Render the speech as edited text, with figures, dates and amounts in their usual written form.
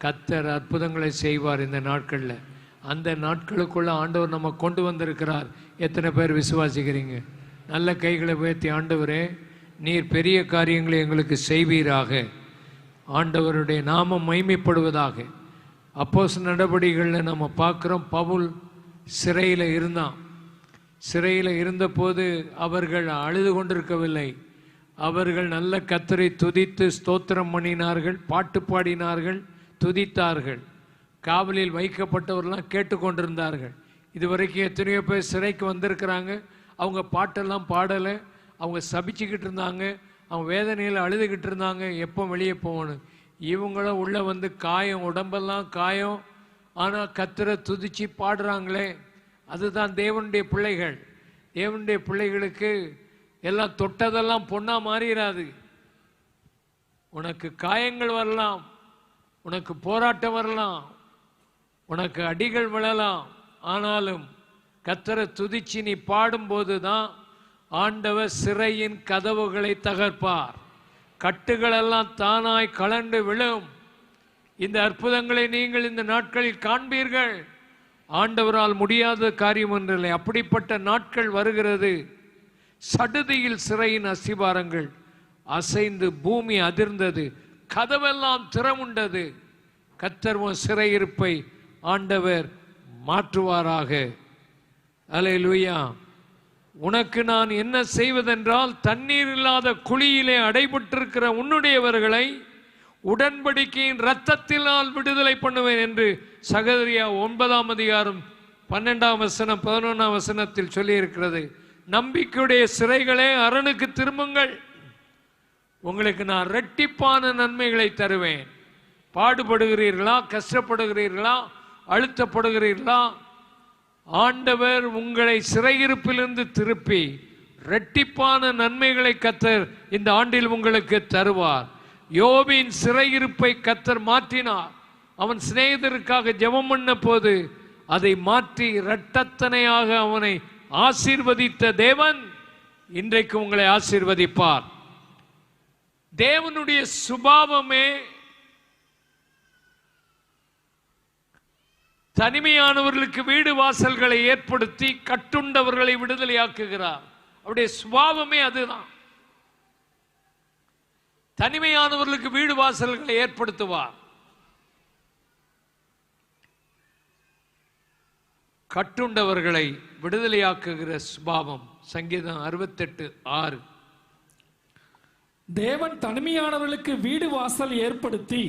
கர்த்தர் அற்புதங்களை செய்வார் இந்த நாட்களில். அந்த நாட்களுக்குள்ள ஆண்டவர் நம்ம கொண்டு வந்திருக்கிறார். எத்தனை பேர் விசுவாசிக்கிறீங்க? நல்ல கைகளை உயர்த்தி, ஆண்டவரே நீர் பெரிய காரியங்களை எங்களுக்கு செய்வீராக, ஆண்டவருடைய நாமம் மகிமைப்படுவதாக. அப்போஸ்தலர் நடபடிகளில் நம்ம பார்க்குறோம், பவுல் சிறையில் இருந்தான். சிறையில் இருந்தபோது அவர்கள் அழுது கொண்டிருக்கவில்லை. அவர்கள் நல்ல கர்த்தரை துதித்து ஸ்தோத்திரம் பண்ணினார்கள், பாட்டு பாடினார்கள், துதித்தார்கள். காவலில் வைக்கப்பட்டவர்கள்லாம் கேட்டுக்கொண்டிருந்தார்கள். இதுவரைக்கும் எத்தனையோ பேர் சிறைக்கு வந்திருக்கிறாங்க, அவங்க பாட்டெல்லாம் பாடலை, அவங்க சபிச்சுக்கிட்டு இருந்தாங்க, அவங்க வேதனையில் அழுதுகிட்டு இருந்தாங்க, எப்போ வெளியே போகணும். இவங்களும் உள்ளே வந்து காயம், உடம்பெல்லாம் காயம், ஆனால் கர்த்தரை துதிச்சு பாடுறாங்களே. அதுதான் தேவனுடைய பிள்ளைகள். தேவனுடைய பிள்ளைகளுக்கு எல்லாம் தொட்டதெல்லாம் பொண்ணா மாறிடாது. உனக்கு காயங்கள் வரலாம், உனக்கு போராட்டம் வரலாம், உனக்கு அடிகள் விழலாம், ஆனாலும் கர்த்தரை துதிச்சு நீ பாடும்போது தான் ஆண்டவர் சிறையின் கதவுகளை தகர்ப்பார். கட்டுகளெல்லாம் தானாய் கலண்டு விழும். இந்த அற்புதங்களை நீங்கள் இந்த நாட்களில் காண்பீர்கள். ஆண்டவரால் முடியாத காரியம் ஒன்றில்லை. அப்படிப்பட்ட நாட்கள் வருகிறது. சடுதியில் சிறையின் அஸ்திபாரங்கள் அசைந்து பூமி அதிர்ந்தது, கதவெல்லாம் திறமுண்டது. கர்த்தர் சிறையிருப்பை ஆண்டவர் மாற்றுவாராக. அல்லேலூயா. உனக்கு நான் என்ன செய்வதென்றால், தண்ணீர் இல்லாத குழியிலே அடைபட்டிருக்கிற உன்னுடையவர்களை உடன்படிக்கையின் இரத்தத்தினால் விடுதலை பண்ணுவேன் என்று சகரியா 9:12-11 சொல்லியிருக்கிறது. நம்பிக்கையுடைய சிறைகளே அரணுக்கு திரும்புங்கள், உங்களுக்கு நான் இரட்டிப்பான நன்மைகளை தருவேன். பாடுபடுகிறீர்களா, கஷ்டப்படுகிறீர்களா, அழுத்தப்படுகிறீர்களா? ஆண்டவர் உங்களை சிறையிருப்பிலிருந்து திருப்பி இரட்டிப்பான நன்மைகளை கர்த்தர் இந்த ஆண்டில் உங்களுக்கு தருவார். யோபின் சிறையிருப்பை கர்த்தர் மாற்றினார். அவன் சிநேகிதருக்காக ஜெபம் பண்ண போது அதை மாற்றி இரட்டத்தனையாக அவனை ஆசீர்வதித்த தேவன் இன்றைக்கு உங்களை ஆசீர்வதிப்பார். தேவனுடைய சுபாவமே தனிமையானவர்களுக்கு வீடு வாசல்களை ஏற்படுத்தி கட்டுண்டவர்களை விடுதலையாக்குகிறார். அவருடைய சுபாவமே அதுதான். தனிமையானவர்களுக்கு வீடு வாசல்களை ஏற்படுத்துவார். கட்டுண்டவர்களை விடுதலையாக்குகிற சுபாவம். சங்கீதம் 68:6. தேவன் தனிமையானவர்களுக்கு வீடு வாசல் ஏற்படுத்தி